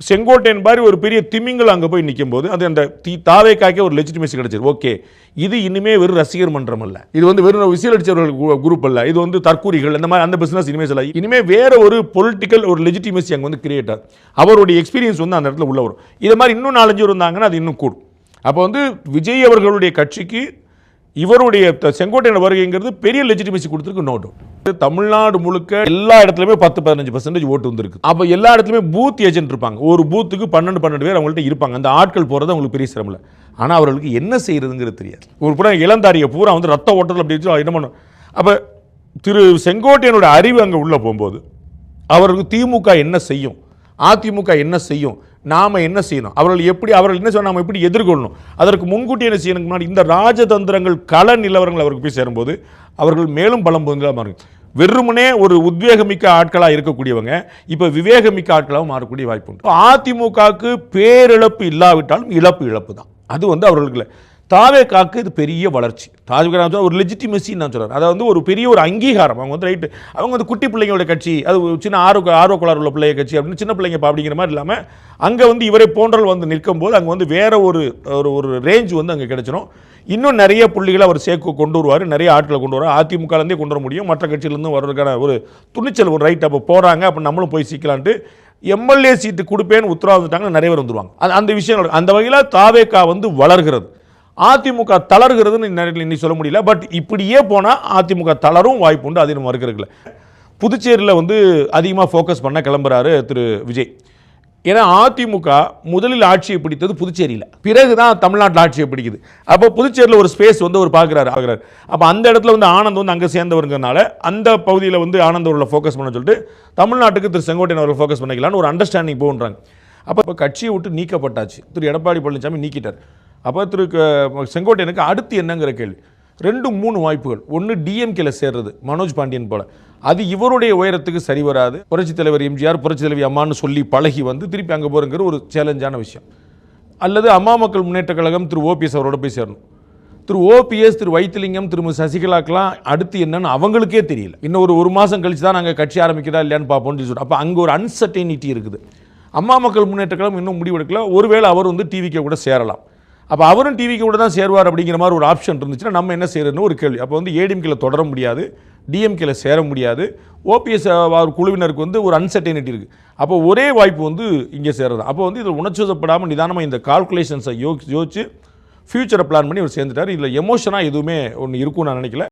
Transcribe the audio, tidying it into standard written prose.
செங்கோட்டையன் மாதிரி ஒரு பெரிய திமிங்கல் அங்கே போய் நிற்கும் போது அது அந்த தாவேக்காக்கே ஒரு லெஜிட்டிமேசி கிடைச்சிரு. ஓகே, இது இனிமே வெறும் ரசிகர் மன்றம் அல்ல, இது வந்து வெறும் விசில் அடிச்சவர்கள் குரூப் அல்ல, இது வந்து தற்கூரிகள் அந்த மாதிரி அந்த பிசினஸ் இனிமே சொல்ல, இனிமே வேற ஒரு பொலிட்டிக்கல் ஒரு லெஜிட்டிமேசி அங்கே வந்து கிரியேட் ஆகும். அவருடைய எக்ஸ்பீரியன்ஸ் வந்து அந்த இடத்துல உள்ள வரும். இது மாதிரி இன்னும் 4-5 இருந்தாங்கன்னா அது இன்னும் கூடும். அப்போ வந்து விஜய் அவர்களுடைய கட்சிக்கு இவருடைய செங்கோட்டையன் வருகைங்கிறது பெரிய லெஜிட்டிமேசி கொடுத்துருக்கு. நோ டவுட் தமிழ்நாடு முழுக்க எல்லா இடத்துலையுமே 10-15% ஓட்டு வந்துருக்கு. அப்போ எல்லா இடத்துலையுமே பூத் ஏஜென்ட் இருப்பாங்க. ஒரு பூத்துக்கு 12 பேர் அவங்கள்ட்ட இருப்பாங்க. அந்த ஆட்கள் போகிறது அவங்களுக்கு பெரிய சிரமம் இல்லை. ஆனால் அவர்களுக்கு என்ன செய்யறதுங்கிறது தெரியாது. ஒரு பூரா இளந்தாரியை பூரா வந்து ரத்த ஓட்டத்தில் அப்படி வச்சு என்ன பண்ணும். அப்போ திரு செங்கோட்டையனுடைய அறிவு அங்கே உள்ளே போகும்போது அவருக்கு திமுக என்ன செய்யும், அதிமுக என்ன செய்யும், நாம் என்ன செய்யணும், அவர்கள் என்ன சொன்னால் நாம் எப்படி எதிர்கொள்ளணும், அதற்கு முன்கூட்டி என்ன செய்யணும், முன்னாடி இந்த ராஜதந்திரங்கள் கள நிலவரங்கள் அவருக்கு போய் சேரும்போது அவர்கள் மேலும் பலம் பொருந்தலாக மாறும். வெறுமனே ஒரு உத்வேகமிக்க ஆட்களாக இருக்கக்கூடியவங்க இப்போ விவேகமிக்க ஆட்களாக மாறக்கூடிய வாய்ப்பு உண்டு. அதிமுகவுக்கு பேரிழப்பு இல்லாவிட்டாலும் இழப்பு தான். அது வந்து அவர்களுக்கு தாவேக்காக்கு இது பெரிய வளர்ச்சி. தாவேக்கா ஒரு லெஜிட்டிமசி நான் சொல்கிறேன். அதை வந்து ஒரு பெரிய ஒரு அங்கீகாரம். அவங்க வந்து ரைட்டு, அவங்க வந்து குட்டி பிள்ளைங்களோட கட்சி, அது சின்ன ஆர்வக்கோளாறு உள்ள பிள்ளைய கட்சி அப்படின்னு சின்ன பிள்ளைங்க அப்படிங்கிற மாதிரி இல்லாமல் அங்கே வந்து இவரை போன்றல் வந்து நிற்கும் போது அங்கே வந்து வேற ஒரு ரேஞ்ச் வந்து அங்கே கிடைச்சிடும். இன்னும் நிறைய புள்ளிகளை அவர் கொண்டு வருவார், நிறைய ஆட்களை கொண்டு வருவார். அதிமுகலேருந்தே கொண்டு வர முடியும், மற்ற கட்சியிலேருந்து வர்றதுக்கான ஒரு துணிச்சல், ஒரு ரைட். அப்போ போகிறாங்க, அப்போ நம்மளும் போய் சிக்கலான்ட்டு எம்எல்ஏ சீட்டு கொடுப்பேன்னு உத்தரவாதம் நிறைய பேர் வந்துருவாங்க. அந்த விஷயங்கள் அந்த வகையில் தாவேக்கா வந்து வளர்கிறது, அதிமுக தளர்கிறதுன்னு இன்னைக்கு சொல்ல முடியல. பட் இப்படியே போனால் அதிமுக தளரும் வாய்ப்பு உண்டு. அது நம்ம இருக்கிறதுல புதுச்சேரியில் வந்து அதிகமாக ஃபோக்கஸ் பண்ண கிளம்புறாரு திரு விஜய். ஏன்னா அதிமுக முதலில் ஆட்சியை பிடித்தது புதுச்சேரியில், பிறகு தான் தமிழ்நாட்டில் ஆட்சியை பிடிக்குது. அப்போ புதுச்சேரியில் ஒரு ஸ்பேஸ் வந்து அவர் பார்க்குறாரு. அப்போ அந்த இடத்துல வந்து ஆனந்த் வந்து அங்கே சேர்ந்தவருங்கிறனால அந்த பகுதியில் வந்து ஆனந்த் அவர்களை ஃபோக்கஸ் பண்ண சொல்லிட்டு தமிழ்நாட்டுக்கு திரு செங்கோட்டையன் அவர்கள் ஃபோக்கஸ் பண்ணிக்கலான்னு ஒரு அண்டர்ஸ்டாண்டிங் போன்றாங்க. அப்போ கட்சியை விட்டு நீக்கப்பட்டாச்சு. திரு எடப்பாடி பழனிசாமி நீக்கிட்டார். அப்போ திரு செங்கோட்டையனுக்கு அடுத்து என்னங்கிற கேள்வி. 2-3 வாய்ப்புகள். ஒன்று டிஎம்கேல சேர்றது, மனோஜ் பாண்டியன் போல. அது இவருடைய உயரத்துக்கு சரி வராது. புரட்சித் தலைவர் எம்ஜிஆர், புரட்சித் தலைவி அம்மான்னு சொல்லி பழகி வந்து திருப்பி அங்கே போகிறங்கிற ஒரு சேலஞ்சான விஷயம். அல்லது அம்மா மக்கள் முன்னேற்ற கழகம் திரு ஓபிஎஸ் அவரோட போய் சேரணும். திரு ஓபிஎஸ், திரு வைத்திலிங்கம், திருமதி சசிகலாக்கெல்லாம் அடுத்து என்னன்னு அவங்களுக்கே தெரியல. இன்னும் ஒரு மாதம் கழிச்சு தான் நாங்கள் கட்சி ஆரம்பிக்கிறதா இல்லையான்னு பார்ப்போம்னு சொல்லி. அப்போ அங்கே ஒரு அன்சர்டனிட்டி இருக்குது. அம்மா மக்கள் முன்னேற்ற கழகம் இன்னும் முடிவெடுக்கல. ஒருவேளை அவர் வந்து டிவிக்கு கூட சேரலாம். அப்போ அவரும் டிவிக்கு கூட தான் சேருவார் அப்படிங்கிற மாதிரி ஒரு ஆப்ஷன் இருந்துச்சுன்னா நம்ம என்ன செய்யறதுன்னு ஒரு கேள்வி. அப்போ வந்து ஏடிஎம்கேல தொடர முடியாது, டிஎம்கேல சேர முடியாது. ஓபிஎஸ் அவர் குழுவினருக்கு வந்து ஒரு அன்சர்டனிட்டி இருக்குது. அப்போ ஒரே வாய்ப்பு வந்து இங்கே சேரதான். அப்போ வந்து இதில் உணர்ச்சிவசப்படாமல் நிதானமாக இந்த கால்குலேஷன்ஸை யோசிச்சு ஃபியூச்சரை பிளான் பண்ணி அவர் சேர்ந்துட்டார். இதில் எமோஷனாக எதுவுமே ஒன்று இருக்கும்னு நான் நினைக்கல.